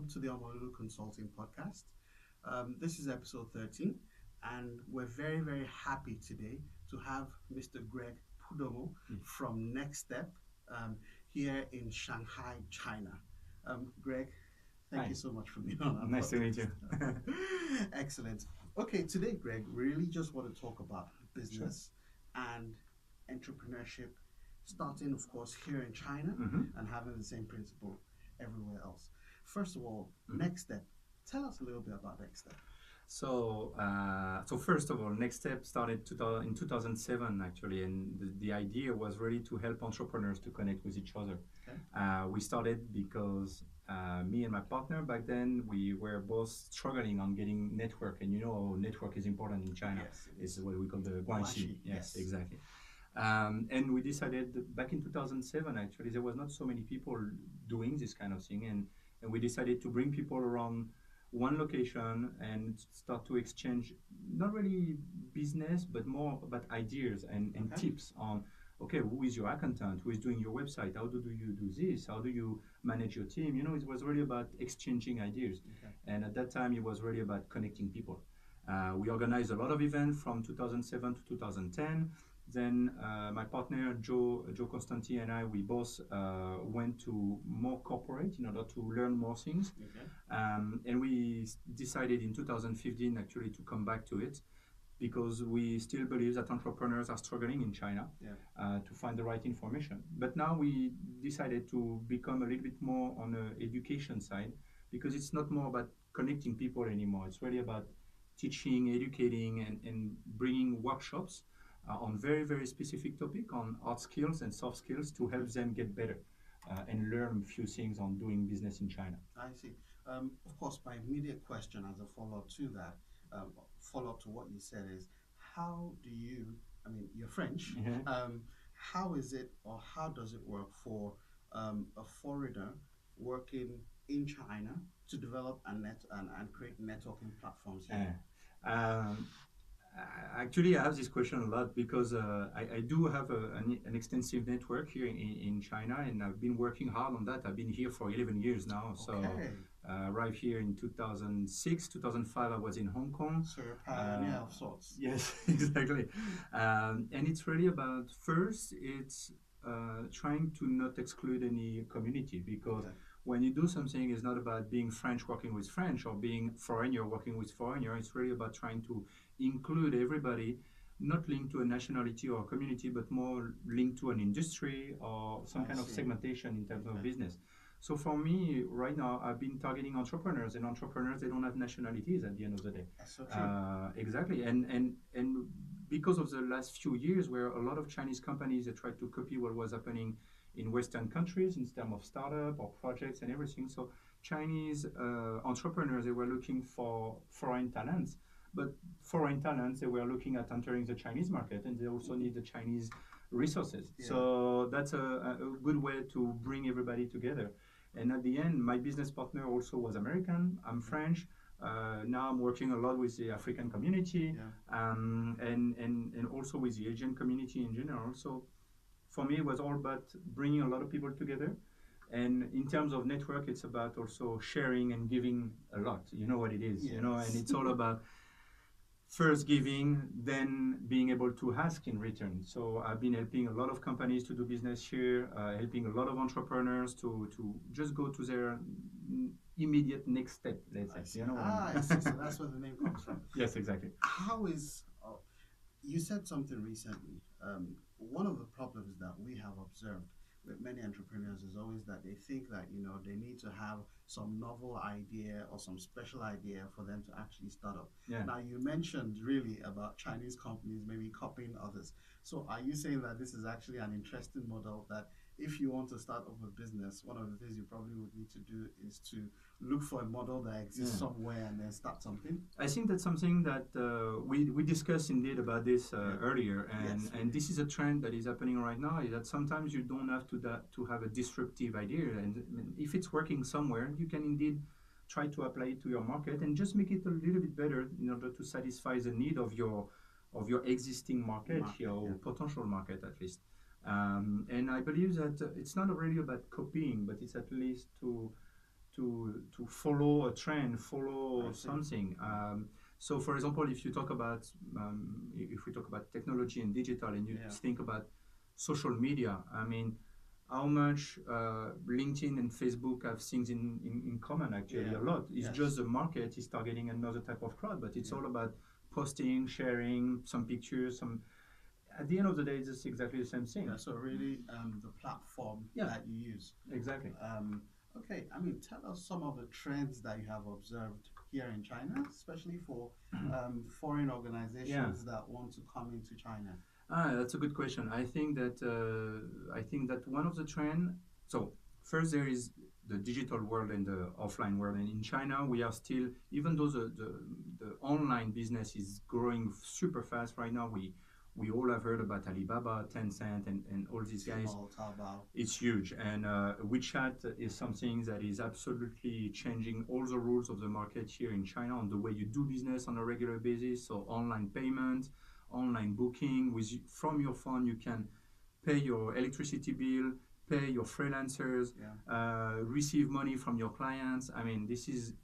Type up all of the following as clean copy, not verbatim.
welcome to the Omololu Consulting podcast. This is episode 13, and we're very, very happy today to have Mr. Greg Prudhommeux from NextStep here in Shanghai, China. Greg, thank Hi. you so much for being on our Nice to meet you. Excellent. Okay, today, Greg, we really just want to talk about business and entrepreneurship, starting, of course, here in China and having the same principle everywhere else. First of all, NextStep. Tell us a little bit about NextStep. So first of all, NextStep started in 2007 actually, and the idea was really to help entrepreneurs to connect with each other. Okay. We started because me and my partner back then, we were both struggling on getting network, and you know, network is important in China. Yes, It's what we call the guanxi. Yes, exactly. And we decided that back in 2007, actually, there was not so many people doing this kind of thing, and we decided to bring people around one location and start to exchange not really business, but more about ideas and tips on, okay, who is your accountant, who is doing your website, how do you do this, how do you manage your team? You know, it was really about exchanging ideas. And at that time, it was really about connecting people. We organized a lot of events from 2007 to 2010. Then my partner Joe Constanti and I, we both went to more corporate in order to learn more things. And we decided in 2015 actually to come back to it because we still believe that entrepreneurs are struggling in China to find the right information. But now we decided to become a little bit more on the education side because it's not more about connecting people anymore. It's really about teaching, educating, and bringing workshops on very, very specific topic on hard skills and soft skills to help them get better and learn a few things on doing business in China. I see. Of course, my immediate question as a follow-up to that, follow-up to what you said is, how do you, I mean, you're French, how is it or how does it work for a foreigner working in China to develop and create networking platforms here? Actually, I have this question a lot because I do have an extensive network here in China, and I've been working hard on that. I've been here for 11 years now. So arrived here in 2006, 2005, I was in Hong Kong. So you're a pioneer of sorts. Yes, exactly. And it's really about, first, it's trying to not exclude any community because when you do something, it's not about being French working with French or being foreigner working with foreigner. It's really about trying to include everybody, not linked to a nationality or a community, but more linked to an industry or some kind of segmentation in terms of business. So for me, right now, I've been targeting entrepreneurs, and entrepreneurs, they don't have nationalities at the end of the day. That's so true. Exactly. And because of the last few years where a lot of Chinese companies, they tried to copy what was happening in Western countries in terms of startup or projects and everything. So Chinese entrepreneurs, they were looking for foreign talents, but foreign talents, they were looking at entering the Chinese market, and they also need the Chinese resources. So that's a good way to bring everybody together. And at the end, my business partner also was American. I'm French. Now I'm working a lot with the African community and also with the Asian community in general. So for me, it was all about bringing a lot of people together. And in terms of network, it's about also sharing and giving a lot. You know what it is, you know, and it's all about first giving, then being able to ask in return. So I've been helping a lot of companies to do business here, helping a lot of entrepreneurs to just go to their immediate next step, let's say. You know, I see. So that's where the name comes from. Yes, exactly. How is, you said something recently. One of the problems that we have observed with many entrepreneurs is always that they think that, you know, they need to have some novel idea or some special idea for them to actually start up. Now, you mentioned really about Chinese companies maybe copying others. So are you saying that this is actually an interesting model that if you want to start up a business, one of the things you probably would need to do is to look for a model that exists somewhere and then start something? I think that's something that we discussed indeed about this earlier, and this is a trend that is happening right now, is that sometimes you don't have to have a disruptive idea, and if it's working somewhere, you can indeed try to apply it to your market and just make it a little bit better in order to satisfy the need of your existing market or potential market at least. And I believe that it's not really about copying, but it's at least to to follow a trend, follow something. So, for example, if you talk about if we talk about technology and digital, and you think about social media, I mean, how much LinkedIn and Facebook have things in common, actually, a lot. It's just the market is targeting another type of crowd, but it's all about posting, sharing some pictures, some. At the end of the day, it's exactly the same thing. Yeah, so really the platform that you use. Exactly. Okay, I mean, tell us some of the trends that you have observed here in China, especially for foreign organizations that want to come into China. That's a good question. I think that one of the trends. So first, there is the digital world and the offline world, and in China, we are still, even though the online business is growing super fast right now, we all have heard about Alibaba, Tencent, and all these guys. Taobao. It's huge, and WeChat is something that is absolutely changing all the rules of the market here in China on the way you do business on a regular basis. So online payment, online booking, from your phone you can pay your electricity bill, pay your freelancers, receive money from your clients. I mean, this is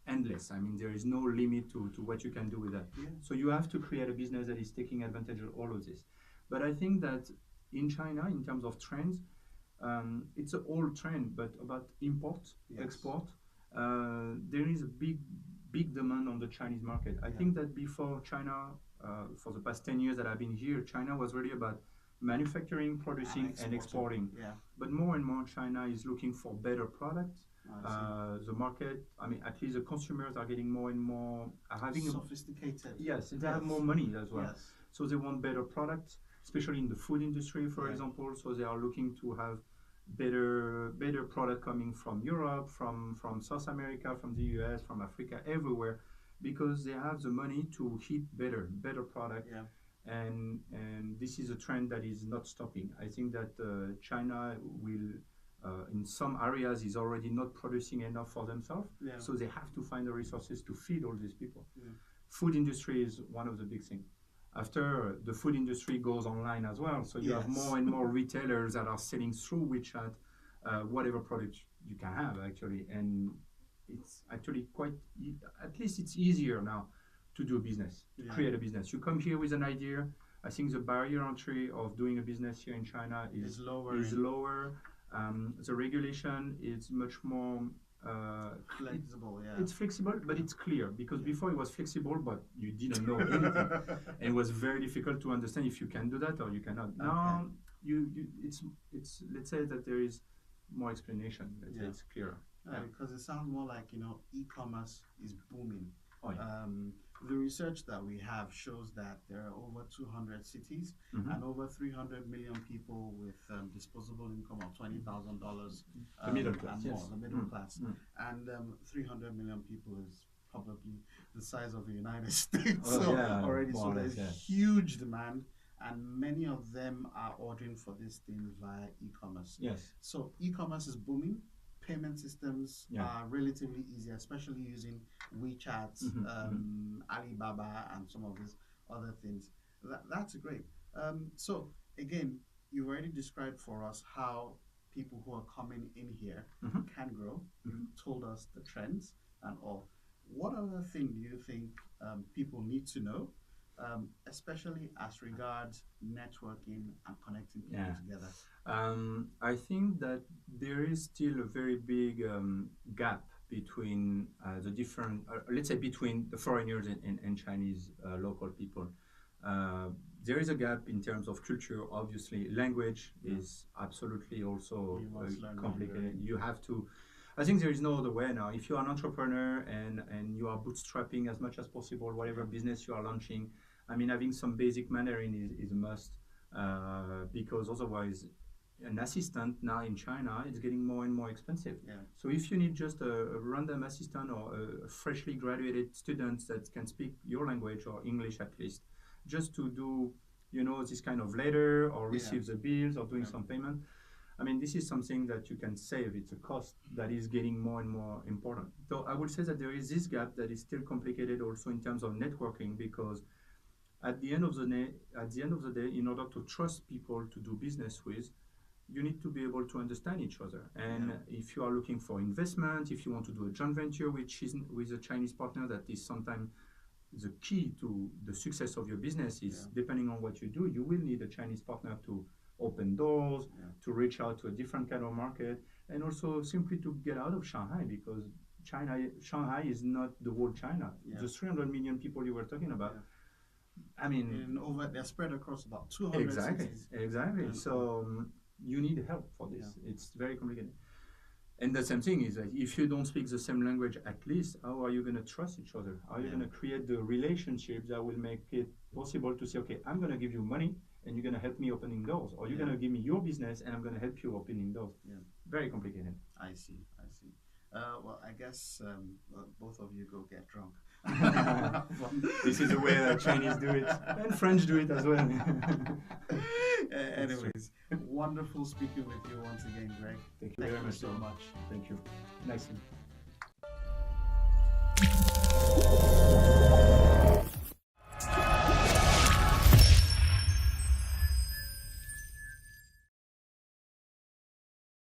endless. I mean, there is no limit to what you can do with that. Yeah. So you have to create a business that is taking advantage of all of this. But I think that in China, in terms of trends, it's an old trend, but about import, export, there is a big demand on the Chinese market. I think that before China, for the past 10 years that I've been here, China was really about manufacturing, producing, and exporting. Yeah. But more and more, China is looking for better products. The market, I mean, at least the consumers are getting more and more having sophisticated. Yes, they have more money as well. Yes. So they want better products, especially in the food industry, for example. So they are looking to have better product coming from Europe, from South America, from the US, from Africa, everywhere, because they have the money to hit better product. Yeah. And this is a trend that is not stopping. I think that China will. In some areas is already not producing enough for themselves, so they have to find the resources to feed all these people. Food industry is one of the big things. After the food industry goes online as well, so you have more and more retailers that are selling through WeChat whatever product you can have, actually, and it's actually at least it's easier now to do a business, to create a business. You come here with an idea. I think the barrier entry of doing a business here in China is lower. The regulation is much more flexible. It's flexible, but it's clear, because before it was flexible, but you didn't know anything, and it was very difficult to understand if you can do that or you cannot. Now, it's let's say that there is more explanation. Let's say it's clearer. Because it sounds more like e-commerce is booming. Oh, yeah. The research that we have shows that there are over 200 cities and over 300 million people with disposable income of $20,000. The middle class, and more, the middle class. And 300 million people is probably the size of the United States already. So there's huge demand, and many of them are ordering for these things via e-commerce. Yes. So e-commerce is booming. Payment systems are relatively easy, especially using WeChat, Alibaba, and some of these other things. That's great. So again, you already described for us how people who are coming in here can grow. You told us the trends and all. What other thing do you think people need to know, especially as regards networking and connecting people together? I think that there is still a very big gap between the different, let's say, between the foreigners and Chinese local people. There is a gap in terms of culture, obviously. Language is absolutely also complicated. You have to, I think there is no other way now. If you are an entrepreneur and you are bootstrapping as much as possible, whatever business you are launching, I mean, having some basic Mandarin is a must, because otherwise, an assistant now in China is getting more and more expensive. So if you need just a random assistant or a freshly graduated student that can speak your language, or English at least, just to do, this kind of letter or receive the bills or doing some payment, I mean, this is something that you can save. It's a cost that is getting more and more important. So I would say that there is this gap that is still complicated also in terms of networking, because at the end of the day, in order to trust people to do business with, you need to be able to understand each other. And if you are looking for investment, if you want to do a joint venture with a Chinese partner, that is sometimes the key to the success of your business is depending on what you do, you will need a Chinese partner to open doors, to reach out to a different kind of market, and also simply to get out of Shanghai, because Shanghai is not the whole China. The 300 million people you were talking about, I mean, they're spread across about 200 cities. Exactly. So you need help for this. It's very complicated. And the same thing is that if you don't speak the same language, at least, how are you going to trust each other? How are you going to create the relationship that will make it possible to say, okay, I'm going to give you money and you're going to help me opening doors, or you're going to give me your business and I'm going to help you opening doors. Very complicated. I see. Well, I guess both of you go get drunk. This is the way that Chinese do it, and French do it as well. Anyways, wonderful speaking with you once again, Greg. Thank you very much so much. Thank you. Nice.